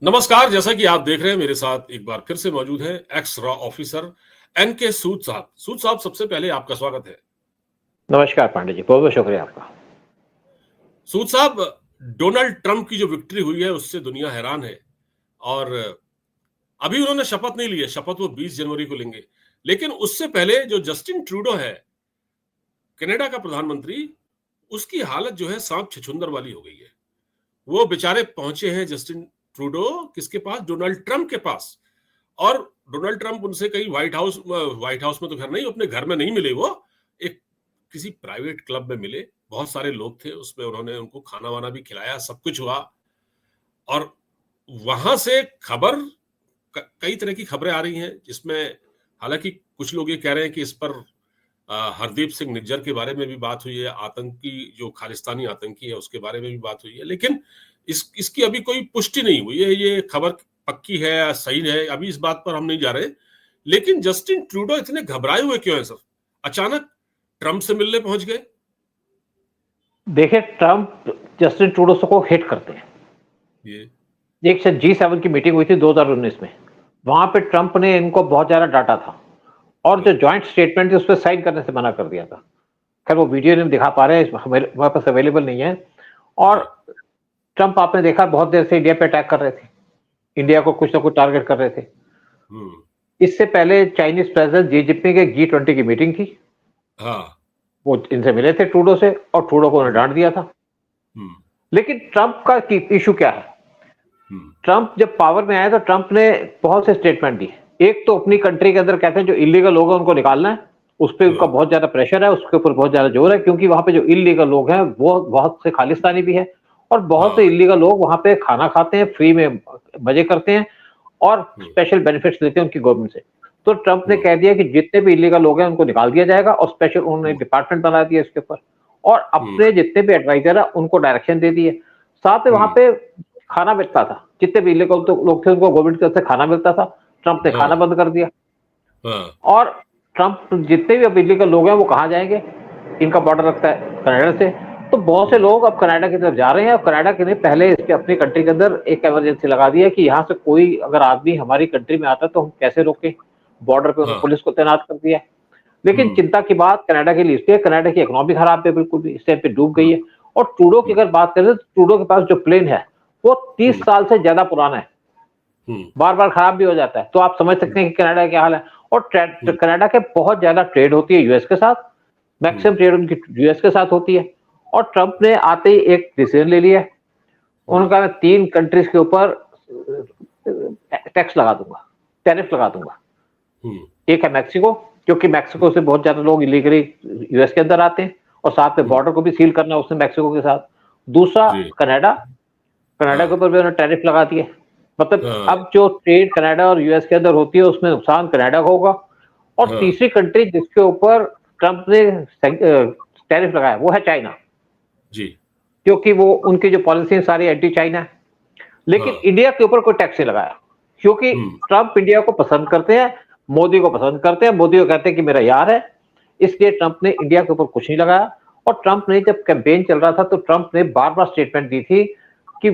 नमस्कार। जैसा कि आप देख रहे हैं, मेरे साथ एक बार फिर से मौजूद है एक्स रॉ ऑफिसर एनके सूद साहब। सूद साहब, सबसे पहले आपका स्वागत है। नमस्कार पांडे जी, बहुत बहुत शुक्रिया आपका। सूद साहब, डोनाल्ड ट्रंप की जो विक्ट्री हुई है उससे दुनिया हैरान है और अभी उन्होंने शपथ नहीं ली है। शपथ वो 20 जनवरी को लेंगे, लेकिन उससे पहले जो जस्टिन ट्रूडो है, कनाडा का प्रधानमंत्री, उसकी हालत जो है सांप छछूंदर वाली हो गई है। वो बेचारे पहुंचे हैं जस्टिन ट्रूडो किसके पास? डोनाल्ड ट्रंप के पास। और डोनाल्ड ट्रंप उनसे कहीं व्हाइट हाउस में तो घर नहीं, अपने घर में नहीं मिले। वो एक किसी प्राइवेट क्लब में मिले। बहुत सारे लोग थे उसमें, उन्होंने उनको खाना वाना भी खिलाया, सब कुछ हुआ। और वहां से कई तरह की खबरें आ रही हैं, जिसमें हालांकि कुछ लोग ये कह रहे हैं कि इस पर हरदीप सिंह निज्जर के बारे में भी बात हुई है, आतंकी जो खालिस्तानी आतंकी है उसके बारे में भी बात हुई है, लेकिन इसकी अभी कोई पुष्टि नहीं हुई है। ये खबर पक्की है या सही है, अभी इस बात पर हम नहीं जा रहे। लेकिन जस्टिन ट्रूडो इतने घबराए हुए क्यों है सर? अचानक ट्रंप से मिलने पहुंच गए। देखिए, ट्रंप जस्टिन ट्रूडो को हिट करते हैं। ये एक G7 की मीटिंग हुई थी 2019 में। वहां पे ट्रंप ने इनको बहुत ज्यादा डांटा था और जो ज्वाइंट स्टेटमेंट थी उस पर साइन करने से मना कर दिया था। खैर वो वीडियो नहीं दिखा पा रहे हैं, हमारे पास अवेलेबल नहीं है। और ट्रंप आपने देखा बहुत देर से इंडिया पे अटैक कर रहे थे, इंडिया को कुछ ना कुछ टारगेट कर रहे थे। इससे पहले चाइनीज प्रेसिडेंट जी जिनपिंग की G20 की मीटिंग थी। वो इनसे मिले थे ट्रूडो से, और ट्रूडो को उन्हें डांट दिया था। लेकिन ट्रंप का इशू क्या है? ट्रंप जब पावर में आया तो ट्रंप ने बहुत से स्टेटमेंट दिए। एक तो अपनी कंट्री के अंदर कहते हैं जो इलीगल लोग हैं उनको निकालना है, उस पर उनका बहुत ज्यादा प्रेशर है, उसके ऊपर बहुत ज्यादा जोर है, क्योंकि वहां पे जो इलीगल लोग हैं वो बहुत से खालिस्तानी भी है और बहुत से इलीगल लोग वहां पे खाना खाते हैं, फ्री में मजे करते हैं और स्पेशल बेनिफिट्स लेते हैं उनकी गवर्नमेंट से। तो ट्रंप ने कह दिया कि जितने भी इलीगल लोग हैं उनको निकाल दिया जाएगा, और स्पेशल उन्होंने डिपार्टमेंट बना दिया इसके ऊपर, और अपने जितने भी एडवाइजर है उनको डायरेक्शन दे दिए। साथ में वहां पे खाना मिलता था, जितने भी इलीगल लोग थे उनको गवर्नमेंट की तरफ से खाना मिलता था, ट्रंप ने खाना बंद कर दिया। और ट्रंप जितने भी अब इलीगल लोग हैं वो कहाँ जाएंगे? इनका बॉर्डर लगता है कनाडा से, तो बहुत से लोग अब कनाडा की तरफ जा रहे हैं। और कनाडा के ने पहले इसके अपनी कंट्री के अंदर एक इमरजेंसी लगा दी है कि यहाँ से कोई अगर आदमी हमारी कंट्री में आता है तो हम कैसे रोकें। बॉर्डर पे उन्होंने पुलिस को तैनात कर दिया। लेकिन चिंता की बात कनाडा के लिए इसलिए, कनाडा की इकोनॉमी खराब है, बिल्कुल भी इस टाइम पे डूब गई है। और ट्रूडो की अगर बात करें तो ट्रूडो के पास जो प्लेन है वो 30 साल से ज्यादा पुराना है, बार बार खराब भी हो जाता है। तो आप समझ सकते हैं कि कनाडा का क्या हाल है। और कनाडा के बहुत ज्यादा ट्रेड होती है यूएस के साथ, मैक्सिमम ट्रेड उनकी यूएस के साथ होती है। और ट्रंप ने आते ही एक डिसीजन ले लिया, उन्होंने कहा मैं 3 कंट्रीज के ऊपर टैक्स लगा दूंगा, टैरिफ लगा दूंगा। एक है मैक्सिको, क्योंकि मैक्सिको से बहुत ज्यादा लोग इलीगली यूएस के अंदर आते हैं, और साथ में बॉर्डर को भी सील करना उसने मैक्सिको के साथ। दूसरा कनाडा, कनाडा के ऊपर भी उन्होंने टैरिफ लगा दिए। मतलब अब जो ट्रेड कनाडा और यूएस के अंदर होती है उसमें नुकसान कनाडा को होगा। और तीसरी कंट्री जिसके ऊपर ट्रंप ने टैरिफ लगाया वो है चाइना, क्योंकि वो उनकी जो पॉलिसी सारी एंटी चाइना है। लेकिन इंडिया के ऊपर कोई टैक्स नहीं लगाया, क्योंकि ट्रंप इंडिया को पसंद करते हैं, मोदी को पसंद करते हैं, मोदी को कहते हैं कि मेरा यार है, इसलिए ट्रंप ने इंडिया के ऊपर कुछ नहीं लगाया। और ट्रंप ने जब कैंपेन चल रहा था तो ट्रंप ने बार बार स्टेटमेंट दी थी कि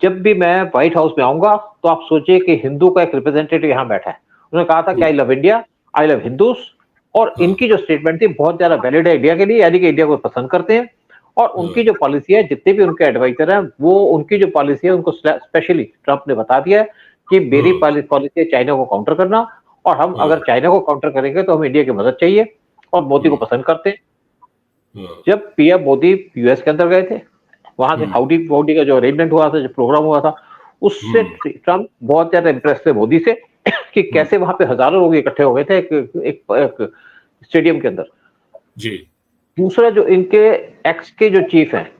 जब भी मैं व्हाइट हाउस में आऊंगा तो आप सोचिए कि हिंदू का एक रिप्रेजेंटेटिव यहाँ बैठा है। उन्होंने कहा था कि I love India, I love Hindus, और इनकी जो स्टेटमेंट थी बहुत ज्यादा वैलिड है इंडिया के लिए, यानी कि इंडिया को पसंद करते हैं। और उनकी जो पॉलिसी है, जितने भी उनके एडवाइजर हैं, वो उनकी जो पॉलिसी है उनको स्पेशली ट्रंप ने बता दिया है कि मेरी पॉलिसी है चाइना को काउंटर करना, और हम अगर चाइना को काउंटर करेंगे तो हमें इंडिया की मदद चाहिए, और मोदी को पसंद करते हैं। जब पीएम मोदी यूएस के अंदर गए थे, वहां से हाउडी वाउडी का जो अरेंजमेंट हुआ था, जो प्रोग्राम हुआ था, उससे ट्रंप बहुत ज्यादा इंप्रेस थे मोदी से कि कैसे वहां पे हजारों लोग इकट्ठे हो गए थे एक स्टेडियम के अंदर। दूसरा, जो इनके एक्स के जो चीफ हैं,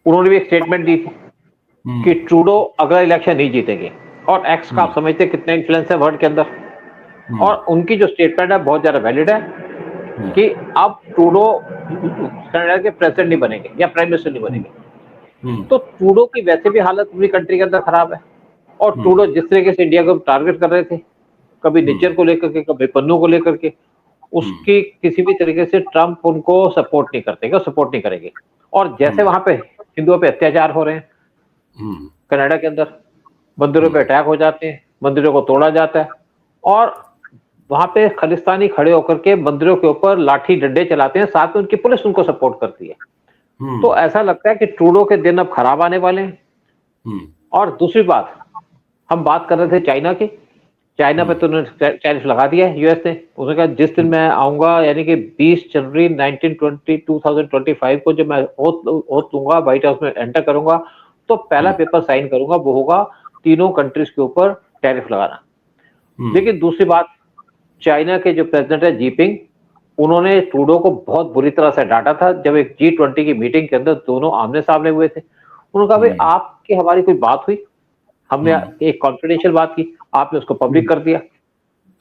उन्होंने भी एक स्टेटमेंट दी थी कि ट्रूडो अगला इलेक्शन नहीं जीतेंगे। और एक्स का आप समझते हैं कितना इन्फ्लुएंस है वर्ल्ड के अंदर, और उनकी जो स्टेटमेंट है बहुत ज्यादा वैलिड है कि अब ट्रूडो कनाडा के प्रेसिडेंट नहीं बनेंगे या प्राइम मिनिस्टर नहीं बनेंगे। तो ट्रूडो की वैसे भी हालत पूरी कंट्री के अंदर खराब है, और ट्रूडो जिस तरीके से इंडिया को टारगेट कर रहे थे, कभी निज्जर को लेकर के, कभी पन्नू को लेकर के, उसकी किसी भी तरीके से ट्रंप उनको सपोर्ट नहीं करते, सपोर्ट नहीं करेंगे। और जैसे वहां पे हिंदुओं पे अत्याचार हो रहे हैं कनाडा के अंदर, मंदिरों पे अटैक हो जाते हैं, मंदिरों को तोड़ा जाता है और वहां पे खालिस्तानी खड़े होकर के मंदिरों के ऊपर लाठी डंडे चलाते हैं, साथ में उनकी पुलिस उनको सपोर्ट करती है। तो ऐसा लगता है कि ट्रूडो के दिन अब खराब आने वाले हैं। और दूसरी बात, हम बात कर रहे थे चाइना की, चाइना पे तो उन्होंने टैरिफ लगा दिया है यूएस ने। उसने कहा जिस दिन मैं आऊंगा, यानी कि 20 जनवरी 2025 को जब मैं ओथ लूंगा, व्हाइट हाउस में एंटर करूंगा, तो पहला पेपर साइन करूंगा वो होगा तीनों कंट्रीज के ऊपर टैरिफ लगाना। लेकिन दूसरी बात, चाइना के जो प्रेसिडेंट है जीपिंग, उन्होंने ट्रूडो को बहुत बुरी तरह से डांटा था जब एक G20 की मीटिंग के अंदर दोनों आमने सामने हुए थे। उन्होंने कहा भाई आपकी हमारी कोई बात हुई, हमने एक कॉन्फिडेंशियल बात की, आपने उसको पब्लिक कर दिया।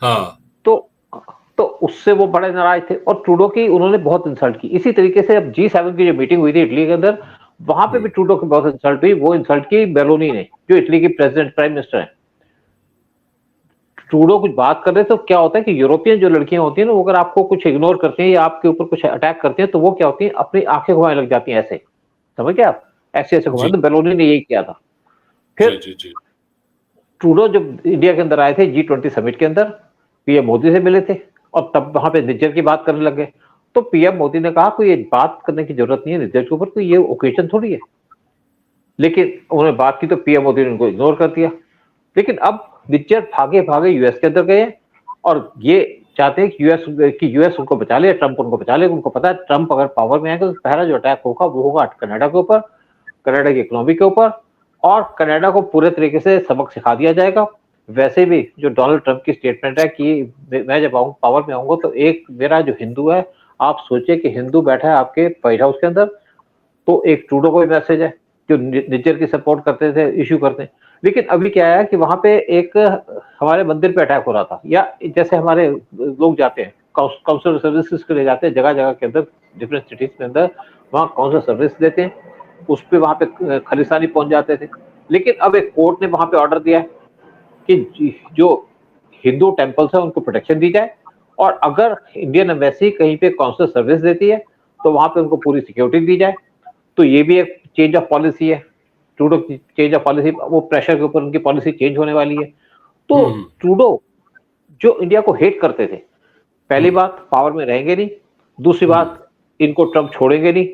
हाँ। तो उससे वो बड़े नाराज थे और ट्रूडो की उन्होंने बहुत इंसल्ट की। इसी तरीके से अब G7 की जो मीटिंग हुई थी इटली के अंदर, वहां पे भी ट्रूडो की बहुत इंसल्ट हुई। वो इंसल्ट की मेलोनी ने, जो इटली की प्रेसिडेंट प्राइम मिनिस्टर है। ट्रूडो कुछ बात कर रहे तो क्या होता है कि यूरोपियन जो लड़कियां होती हैं ना, वो अगर आपको कुछ इग्नोर करती हैं या आपके ऊपर कुछ अटैक करती हैं, तो वो क्या होती हैं, अपनी आंखें घुमाने लग जाती हैं ऐसे, समझ गए आप, ऐसे ऐसे घुमाने। तो बेलोनी ने यही किया था। फिर ट्रूडो जब इंडिया के अंदर आए थे G20 समिट के अंदर, पीएम मोदी से मिले थे और तब वहां पे निज्जर की बात करने लग गए। तो पीएम मोदी ने कहा कोई ये बात करने की जरूरत नहीं है निज्जर के ऊपर, कोई ये ओकेजन थोड़ी है। लेकिन उन्होंने बात की तो पीएम मोदी ने उनको इग्नोर कर दिया। लेकिन अब निज्जर भागे भागे यूएस के अंदर गए और ये चाहते हैं कि यूएस उनको बचा ले, ट्रंप उनको बचा ले। उनको पता है ट्रंप अगर पावर में आएगा तो पहला जो अटैक होगा वो होगा कनाडा के ऊपर, कनाडा की इकोनॉमी के ऊपर, और कनाडा को पूरे तरीके से सबक सिखा दिया जाएगा। वैसे भी जो डोनाल्ड ट्रंप की स्टेटमेंट है कि मैं जब पावर में आऊंगा तो एक मेरा जो हिंदू है, आप सोचिए कि हिंदू बैठा है आपके व्हाइट हाउस के अंदर, तो एक ट्रूडो को भी मैसेज है जो निज्जर की सपोर्ट करते थे, इश्यू करते हैं। लेकिन अभी क्या है कि वहां पे एक हमारे मंदिर पे अटैक हो रहा था, या जैसे हमारे लोग जाते हैं काउंसलर सर्विसेज के लिए जाते हैं जगह जगह के अंदर, डिफरेंट सिटीज के अंदर, वहाँ काउंसलर सर्विस देते हैं, उस पर वहां पे खालिस्तानी पहुंच जाते थे। लेकिन अब एक कोर्ट ने वहां पे ऑर्डर दिया है कि जो हिंदू टेम्पल्स है उनको प्रोटेक्शन दी जाए, और अगर इंडियन एम्बेसी कहीं पे काउंसलर सर्विस देती है तो वहां पे उनको पूरी सिक्योरिटी दी जाए। तो ये भी एक चेंज ऑफ पॉलिसी है, ट्रूडो की चेंज ऑफ पॉलिसी, वो प्रेशर के ऊपर उनकी पॉलिसी चेंज होने वाली है। तो ट्रूडो जो इंडिया को हेट करते थे, पहली बात पावर में रहेंगे नहीं, दूसरी बात इनको ट्रंप छोड़ेंगे नहीं,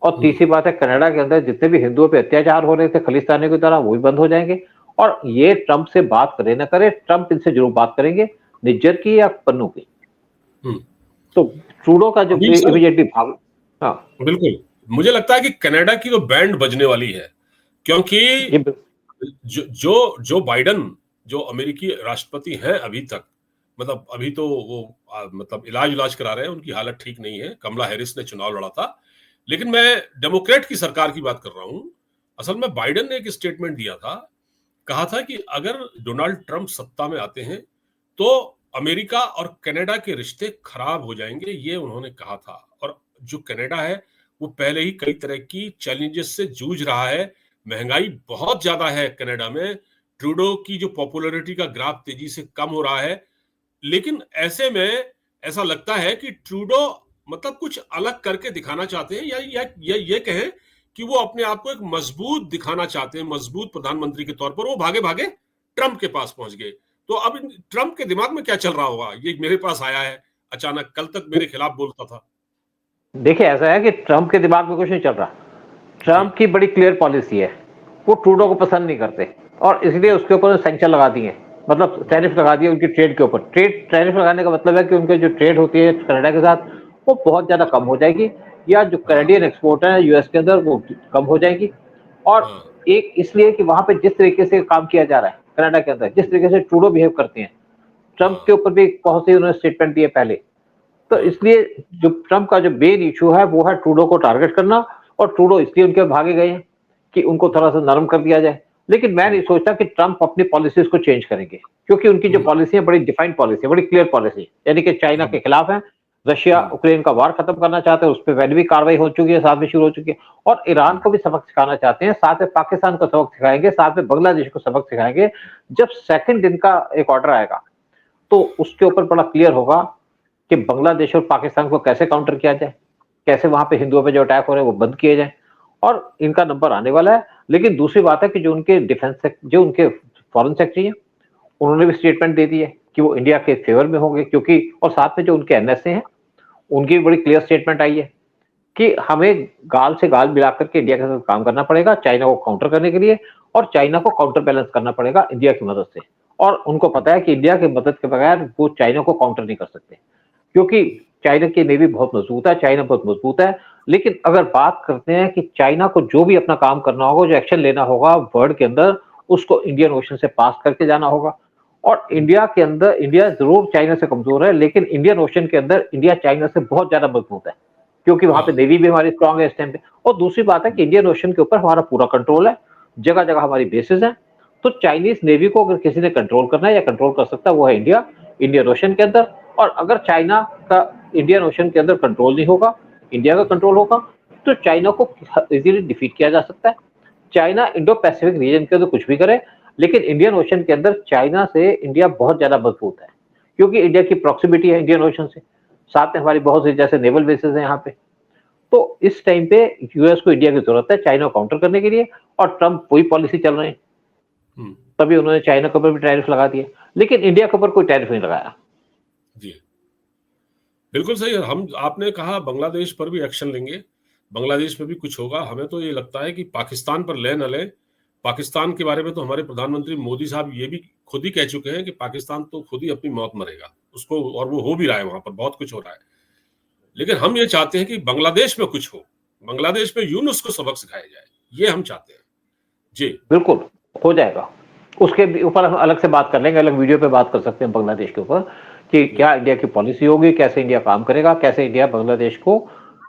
और तीसरी बात है कनाडा के अंदर जितने भी हिंदुओं पे अत्याचार हो रहे थे खालिस्तानी की तरह, वो भी बंद हो जाएंगे। और ये ट्रंप से बात करे ना करे, ट्रंप इनसे जरूर बात करेंगे, निज्जर की या पन्नू की। तो ट्रूडो का जो इमीडिएटली भाग, हाँ बिल्कुल, मुझे लगता है कि कनाडा की तो बैंड बजने वाली है, क्योंकि जो बाइडन जो अमेरिकी राष्ट्रपति हैं अभी तक, मतलब अभी तो वो मतलब इलाज करा रहे हैं, उनकी हालत ठीक नहीं है। कमला हैरिस ने चुनाव लड़ा था, लेकिन मैं डेमोक्रेट की सरकार की बात कर रहा हूं। असल में बाइडन ने एक स्टेटमेंट दिया था, कहा था कि अगर डोनाल्ड ट्रंप सत्ता में आते हैं तो अमेरिका और कनाडा के रिश्ते खराब हो जाएंगे, ये उन्होंने कहा था। और जो कनाडा है वो पहले ही कई तरह की चैलेंजेस से जूझ रहा है, महंगाई बहुत ज्यादा है कनाडा में, ट्रूडो की जो पॉपुलैरिटी का ग्राफ तेजी से कम हो रहा है। लेकिन ऐसे में ऐसा लगता है कि ट्रूडो मतलब कुछ अलग करके दिखाना चाहते हैं, या ये कहें कि वो अपने आप को एक मजबूत दिखाना चाहते हैं, मजबूत प्रधानमंत्री के तौर पर। वो भागे भागे ट्रंप के पास पहुंच गए। तो अब ट्रंप के दिमाग में क्या चल रहा होगा, ये मेरे पास आया है अचानक, कल तक मेरे खिलाफ बोलता था। देखिए ऐसा है कि ट्रंप के दिमाग में कुछ नहीं चल रहा। ट्रंप की बड़ी क्लियर पॉलिसी है, वो ट्रूडो को पसंद नहीं करते और इसलिए उसके ऊपर सैंक्शन लगा दिए, मतलब टैरिफ लगा दिए उनकी ट्रेड के ऊपर। टैरिफ लगाने का मतलब है कि उनके जो ट्रेड होती है कनाडा के साथ वो बहुत ज्यादा कम हो जाएगी, या जो कैनेडियन एक्सपोर्ट है यूएस के अंदर वो कम हो जाएगी। और एक इसलिए कि वहां पे जिस तरीके से काम किया जा रहा है कनाडा के अंदर, जिस तरीके से ट्रूडो बिहेव करते हैं, ट्रंप के ऊपर भी बहुत सी उन्होंने स्टेटमेंट दिए पहले। तो इसलिए जो ट्रंप का जो मेन इशू है वो है ट्रूडो को टारगेट करना, और ट्रूडो इसलिए उनके भागे गए हैं कि उनको थोड़ा सा नरम कर दिया जाए। लेकिन मैं नहीं सोचता कि ट्रंप अपनी पॉलिसीज को चेंज करेंगे, क्योंकि उनकी जो पॉलिसी है बड़ी डिफाइंड पॉलिसी है, बड़ी क्लियर पॉलिसी, यानी कि चाइना के खिलाफ है, रशिया यूक्रेन का वार खत्म करना चाहते हैं, उस पर पहले भी कार्रवाई हो चुकी है, साथ में शुरू हो चुकी है, और ईरान को भी सबक सिखाना चाहते हैं, साथ में पाकिस्तान को सबक सिखाएंगे, साथ में बांग्लादेश को सबक सिखाएंगे। जब सेकंड दिन का एक ऑर्डर आएगा तो उसके ऊपर बड़ा क्लियर होगा कि बांग्लादेश और पाकिस्तान को कैसे काउंटर किया जाए, कैसे वहां पे हिंदुओं पे जो अटैक हो रहे हैं वो बंद किए जाए, और इनका नंबर आने वाला है। लेकिन दूसरी बात है कि जो उनके डिफेंस, जो उनके फॉरेन सेक्रेटरी हैं, उन्होंने भी स्टेटमेंट दे दी है कि वो इंडिया के फेवर में होंगे, क्योंकि और साथ में जो उनके एनएसए हैं, उनकी बड़ी क्लियर स्टेटमेंट आई है कि हमें गाल से गाल मिलाकर के इंडिया के साथ काम करना पड़ेगा चाइना को काउंटर करने के लिए, और चाइना को काउंटर बैलेंस करना पड़ेगा इंडिया की मदद से। और उनको पता है कि इंडिया की मदद के बगैर वो चाइना को काउंटर नहीं कर सकते, क्योंकि चाइना की नेवी बहुत मजबूत है, चाइना बहुत मजबूत है। लेकिन अगर बात करते हैं कि चाइना को जो भी अपना काम करना होगा, जो एक्शन लेना होगा वर्ल्ड के अंदर, उसको इंडियन ओशन से पास करके जाना होगा। और इंडिया के अंदर, इंडिया जरूर चाइना से कमजोर है, लेकिन इंडियन ओशन के अंदर इंडिया चाइना से बहुत ज्यादा मजबूत है, क्योंकि वहां पे नेवी भी हमारी स्ट्रांग है इस टाइम पे। और दूसरी बात है कि इंडियन ओशन के ऊपर हमारा पूरा कंट्रोल है, जगह जगह हमारी बेसिस हैं। तो चाइनीज नेवी को अगर किसी ने कंट्रोल करना है या कंट्रोल कर सकता है, वो है इंडिया, इंडियन ओशन के अंदर। और अगर चाइना का इंडियन ओशन के अंदर कंट्रोल नहीं होगा, इंडिया का कंट्रोल होगा, तो चाइना को इजीली डिफीट किया जा सकता है। चाइना इंडो पैसिफिक रीजन के अंदर कुछ भी करे, लेकिन इंडियन ओशन के अंदर चाइना से इंडिया बहुत ज्यादा मजबूत है, क्योंकि इंडिया की प्रॉक्सिमिटी है इंडियन ओशन से, साथ में हमारी बहुत सी जैसे नेवल बेसिस है यहाँ पे। तो इस टाइम पे यूएस को इंडिया की जरूरत है चाइना को काउंटर करने के लिए, और ट्रंप वही पॉलिसी चल रहे हैं। तभी उन्होंने चाइना के ऊपर भी टैरिफ लगा दिए, लेकिन इंडिया के ऊपर कोई टैरिफ नहीं लगाया। जी बिल्कुल सही है। हम, आपने कहा बांग्लादेश पर भी एक्शन लेंगे, बांग्लादेश में भी कुछ होगा। हमें तो ये लगता है कि पाकिस्तान पर ले न ले, पाकिस्तान के बारे में तो हमारे प्रधानमंत्री मोदी साहब ये भी खुद ही कह चुके हैं कि पाकिस्तान तो खुद ही अपनी मौत मरेगा उसको, और वो हो भी रहा है, वहां पर बहुत कुछ हो रहा है। लेकिन हम ये चाहते हैं कि बांग्लादेश में कुछ हो, बांग्लादेश में यूनुस को सबक सिखाया जाए, ये हम चाहते हैं। जी बिल्कुल हो जाएगा, उसके ऊपर हम अलग से बात कर लेंगे, अलग वीडियो पे बात कर सकते हैं बांग्लादेश के ऊपर कि क्या इंडिया की पॉलिसी होगी, कैसे इंडिया काम करेगा, कैसे इंडिया बांग्लादेश को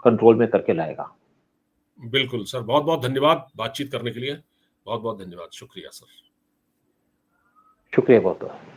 कंट्रोल में करके लाएगा। बिल्कुल सर, बहुत बहुत धन्यवाद बातचीत करने के लिए, बहुत बहुत धन्यवाद, शुक्रिया सर। शुक्रिया बहुत बहुत।